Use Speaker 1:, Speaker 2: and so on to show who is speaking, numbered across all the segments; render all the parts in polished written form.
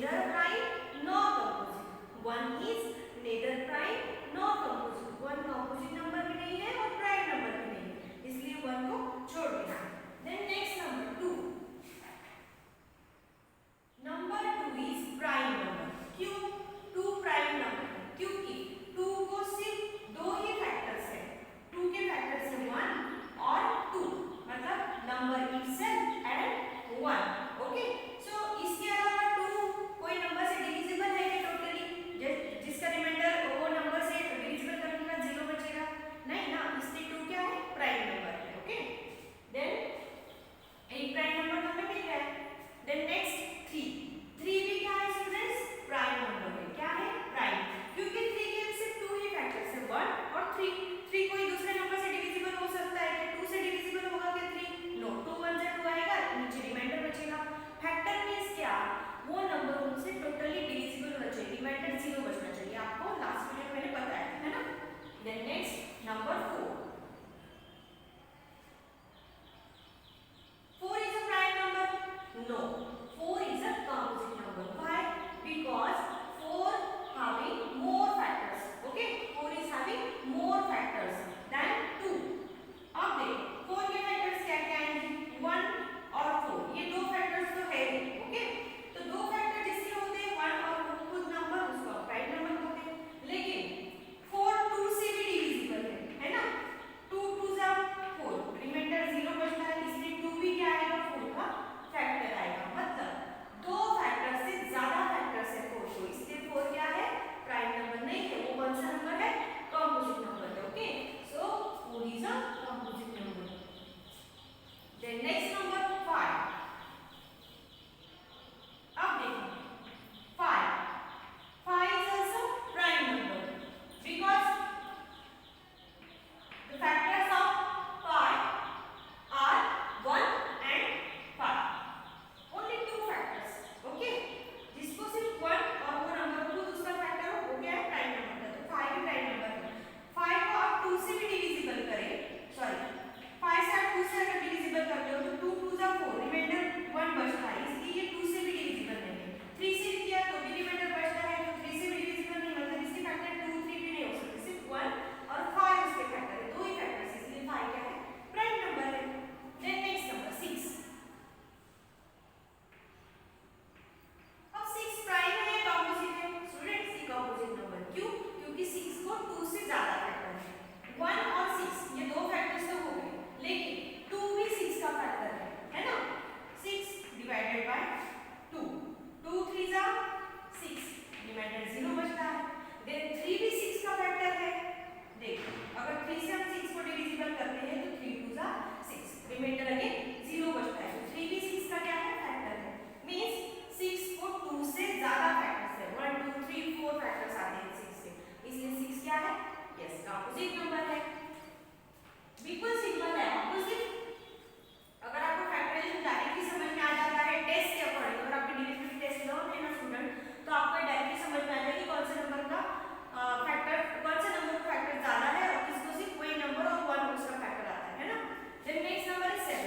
Speaker 1: neither prime nor composite. 1 is neither prime nor composite. 1 composite number भी नहीं है और प्राइम नंबर भी नहीं है, इसलिए 1 को छोड़ देना. Then next number 2. Number 2 is prime number. क्यों 2 प्राइम नंबर है? क्योंकि 2 को सिर्फ दो ही फैक्टर्स है. 2 के फैक्टर्स है 1 और 2, मतलब नंबर itself and 1. ओके, सो इसके अलावा 2 कोई नंबर से डिविजिबल है क्या टोटली? जिसका रिमाइंडर वो नंबर से डिविजिबल करने के बाद 0 बचेगा? नहीं ना, इसलिए 2 क्या है? प्राइम नंबर है. ओके, देन एक प्राइम नंबर हमें मिल गया. Then next 3. 3 भी क्या है स्टूडेंट्स? प्राइम नंबर है. क्या है? प्राइम. क्योंकि 3 के सिर्फ 2 ही फैक्टर्स है, 1 और 3. 3 कोई दूसरे नंबर से डिविजिबल हो सकता है क्या? 2 से डिविजिबल होगा क्या 3? नो. 2 1 जा 2 आएगा, नीचे रिमाइंडर बचेगा. फैक्टर मींस क्या? वो नंबर उनसे टोटली डिविजिबल होना चाहिए, रिमाइंडर 0 बचना चाहिए. आपको लास्ट वीडियो में मैंने बताया है ना. Then next number 4. 4 is a prime number? No. 4 is a composite number. Why? Because 4 having more factors. Okay? 4 is having more factors than 2. अब देखो 4 के फैक्टर्स क्या क्या आएंगे? 1 और 4. ये दो फैक्टर्स तो है ही. ओके, तो दो फैक्टर जिसके होते हैं 1 और 4 खुद नंबर, उसका प्राइम नंबर होते हैं. लेकिन 4 2 से भी डिविजिबल है ना. 2 2 जा 4, रिमाइंडर 0 बचता है, इसलिए 2 भी क्या आएगा? 4 का फैक्टर आएगा. मतलब दो फैक्टर से ज्यादा फैक्टर से 4 को, इसलिए 4 क्या है? प्राइम नंबर नहीं है. वो कौन सा नंबर है? कंपोजिट नंबर है. Okay, so 4 is a composite number. Then next number 5. अब देखो 5 is also prime number because the factors of 5 are 1 and 5. Only 2 factors. Okay, जिसको सिर्फ 1 और वो नंबर खुद उसका फैक्टर हो, वो क्या है? प्राइम नंबर है. तो 5 भी प्राइम नंबर है. 5 को आप 2 से भी डिविजिबल करें, सॉरी 5 से आप 2 से अगर डिविजिबल करते हो तो 2 2 जा 4, रिमाइंडर 1 बचता है, इसलिए ये 2 से भी डिविजिबल नहीं है. 3 से भी किया तो भी रिमाइंडर बचता है, तो 3 से भी डिविजिबल नहीं, मतलब इसके फैक्टर 2 3 भी नहीं हो सकते, सिर्फ 1 और 5 इसके फैक्टर है. दो ही फैक्टर्स, इसलिए 5 क्या है? प्राइम नंबर है. Then next number 6. अब 6 प्राइम है या कंपोजिट है? स्टूडेंट्स ये कंपोजिट नंबर. क्यों? क्योंकि 6 को 2 से ज्यादा फैक्टर है. 1 और 6 ये दो फैक्टर्स तो हो गए, लेकिन 2 भी 6 का फैक्टर है ना. 6 डिवाइडेड बाय 2, 2 3 जा 6, रिमाइंडर 0 बचता है. देन 3 भी 6 का फैक्टर है. देखो अगर 3 से हम 6 को डिविजिबल करते हैं तो 3 2 जा 6, रिमाइंडर अगेन 0 बचता है. तो 3 भी 6 का क्या है? फैक्टर है. मींस 6 को 2 से ज्यादा फैक्टर्स है, 1 2 3 4 फैक्टर्स आते हैं 6 से, इसलिए 6 क्या है? यस, कंपोजिट नंबर है. बिल्कुल सिंपल है. ऑपोजिट अगर आपको फैक्टराइजेशन डायरेक्टली समझ में आ जाता है टेस्ट के अकॉर्डिंग, अगर आपके डिविजिबिलिटी टेस्ट लो है ना स्टूडेंट, तो आपको डायरेक्टली समझ में आ जाएगा कि कौन से नंबर का फैक्टर, कौन से नंबर का फैक्टर ज्यादा है और किसको सिर्फ वही नंबर और 1 उसका फैक्टर आता है ना. Then next number is 7.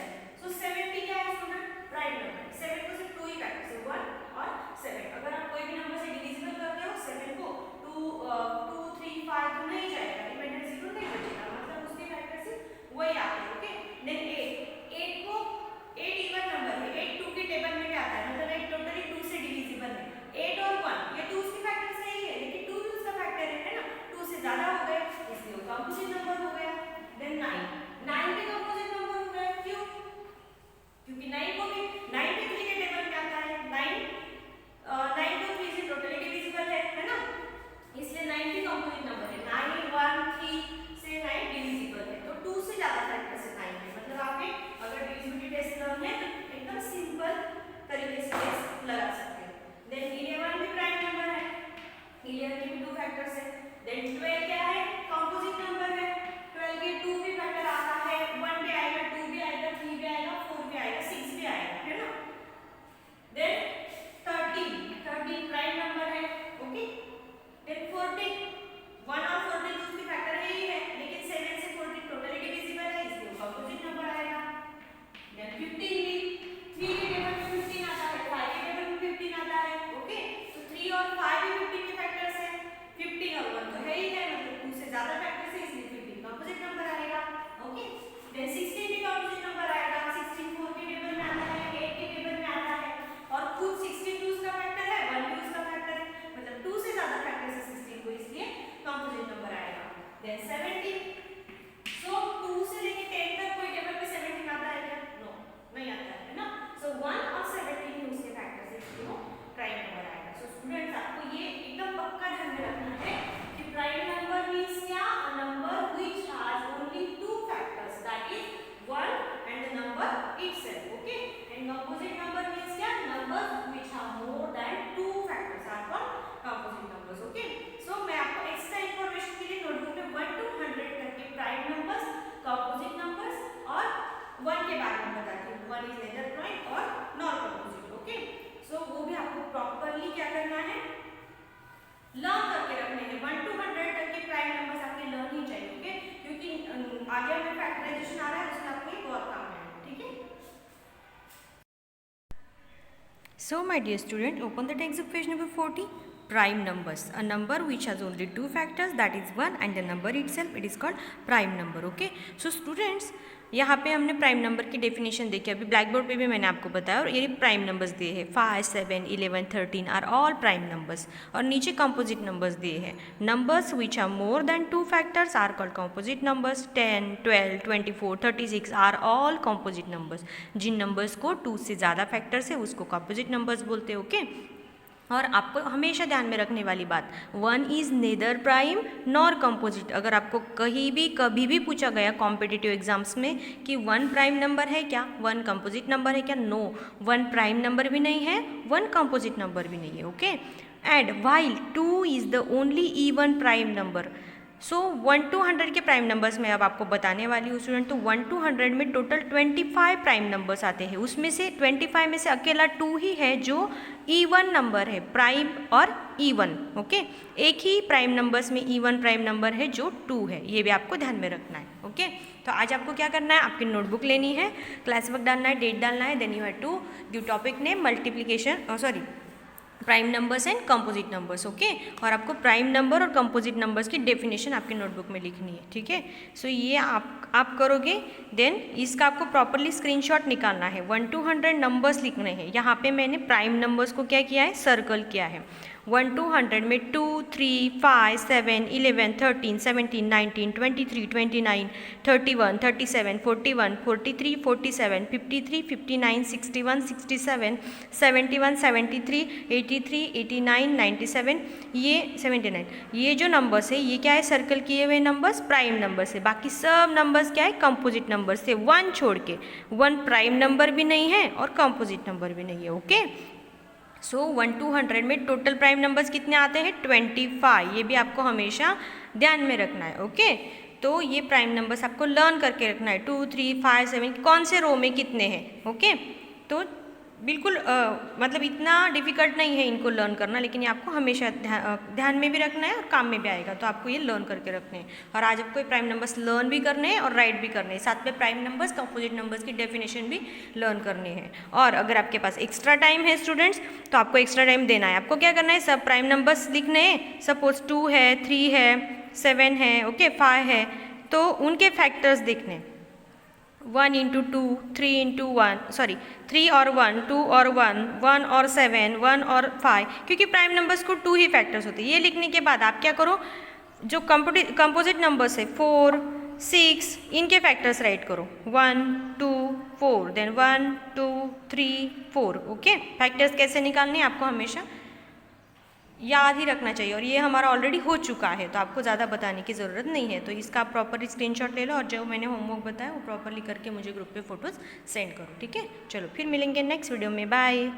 Speaker 2: So my dear student, open the textbook page number 40. Prime numbers, a number which has only two factors, that is 1, and the number itself, it is called prime number. Okay, so students, यहाँ पे हमने prime number की definition देखी, अभी black board पे भी मैंने आपको बताया, और ये प्राइम नंबर्स दिए हैं 5, 7, 11, 13 आर ऑल प्राइम नंबर्स, और नीचे कंपोजिट नंबर्स दिए हैं. Numbers which are more than two factors are called composite numbers. 10, 12, 24, 36 are all composite numbers. जिन नंबर्स को 2 से ज़्यादा फैक्टर्स है उसको कंपोजिट नंबर्स बोलते हैं. ओके, और आपको हमेशा ध्यान में रखने वाली बात, 1 is neither prime nor composite. अगर आपको कहीं भी कभी भी पूछा गया कॉम्पिटिटिव एग्जाम्स में कि 1 प्राइम नंबर है क्या, 1 कंपोजिट नंबर है क्या, नो, 1 प्राइम नंबर भी नहीं है, 1 कंपोजिट नंबर भी नहीं है. Okay, and while 2 is the only even prime number. So 1 to 100 के प्राइम नंबर्स में अब आपको बताने वाली हूँ स्टूडेंट. तो 1 to 100 में टोटल 25 प्राइम नंबर्स आते हैं. उसमें से 25 में से अकेला 2 ही है जो इवन नंबर है, प्राइम और इवन. ओके, एक ही प्राइम नंबर्स में इवन प्राइम नंबर है जो 2 है. ये भी आपको ध्यान में रखना है. ओके, तो आज आपको क्या करना है, आपकी नोटबुक लेनी है, क्लास वर्क डालना है, डेट डालना है, then you have to give topic name, multiplication, prime numbers and composite numbers. Okay, और आपको प्राइम नंबर और कंपोजिट नंबर्स की डेफिनेशन आपकी नोटबुक में लिखनी है. ठीक है, सो ये आप करोगे, देन इसका आपको प्रॉपरली स्क्रीनशॉट निकालना है. 1 to 100 नंबर्स लिखने हैं. यहाँ पे मैंने प्राइम नंबर्स को क्या किया है, सर्कल किया है. 1 to 100 में 2, 3, 5, 7, 11, 13, 17, 19, 23, 29, 31, 37, 41, 43, 47, 53, 59, 61, 67, 71, 73, 83, 89, 97, ये 79, ये जो नंबर्स है ये क्या है, सर्कल किए हुए नंबर्स प्राइम नंबर्स है. बाकी सब नंबर्स क्या है, कंपोजिट नंबर्स है. 1 छोड़ के, 1 प्राइम नंबर भी नहीं है और कंपोजिट नंबर भी नहीं है. ओके, सो 1 to 100 में टोटल प्राइम नंबर्स कितने आते हैं, 25. ये भी आपको हमेशा ध्यान में रखना है. ओके, तो ये प्राइम नंबर्स आपको लर्न करके रखना है. 2, 3, 5, 7 कौन से रो में कितने हैं. ओके, तो बिल्कुल मतलब इतना डिफिकल्ट नहीं है इनको लर्न करना, लेकिन ये आपको हमेशा ध्यान में भी रखना है और काम में भी आएगा. तो आपको ये लर्न करके रखने हैं. और आज आपको प्राइम नंबर्स लर्न भी करने हैं और राइट भी करने हैं. साथ में प्राइम नंबर्स, कंपोजिट नंबर्स की डेफिनेशन भी लर्न करनी है. और अगर आपके पास एक्स्ट्रा टाइम है स्टूडेंट्स, तो आपको एक्स्ट्रा टाइम देना है. आपको क्या करना है, सब प्राइम नंबर्स लिखने हैं. सपोज 2 है, 3 है, 7 है, ओके, 5 है, तो उनके फैक्टर्स देखने हैं. 1 into 2, 3 into 1, 3 और 1, 2 और 1, 1 और 7, 1 और 5, क्योंकि प्राइम नंबर्स को 2 ही फैक्टर्स होते हैं. ये लिखने के बाद आप क्या करो, जो कंपोजिट नंबर्स है 4, 6, इनके फैक्टर्स राइट करो. 1, 2, 4, देन 1, 2, 3, 4. ओके, फैक्टर्स कैसे निकालने हैं आपको हमेशा याद ही रखना चाहिए. और ये हमारा ऑलरेडी हो चुका है, तो आपको ज़्यादा बताने की ज़रूरत नहीं है. तो इसका आप प्रॉपरली स्क्रीनशॉट ले लो और जो मैंने होमवर्क बताया वो प्रॉपरली करके मुझे ग्रुप पे फोटोज़ सेंड करो. ठीक है, चलो फिर मिलेंगे नेक्स्ट वीडियो में. बाय.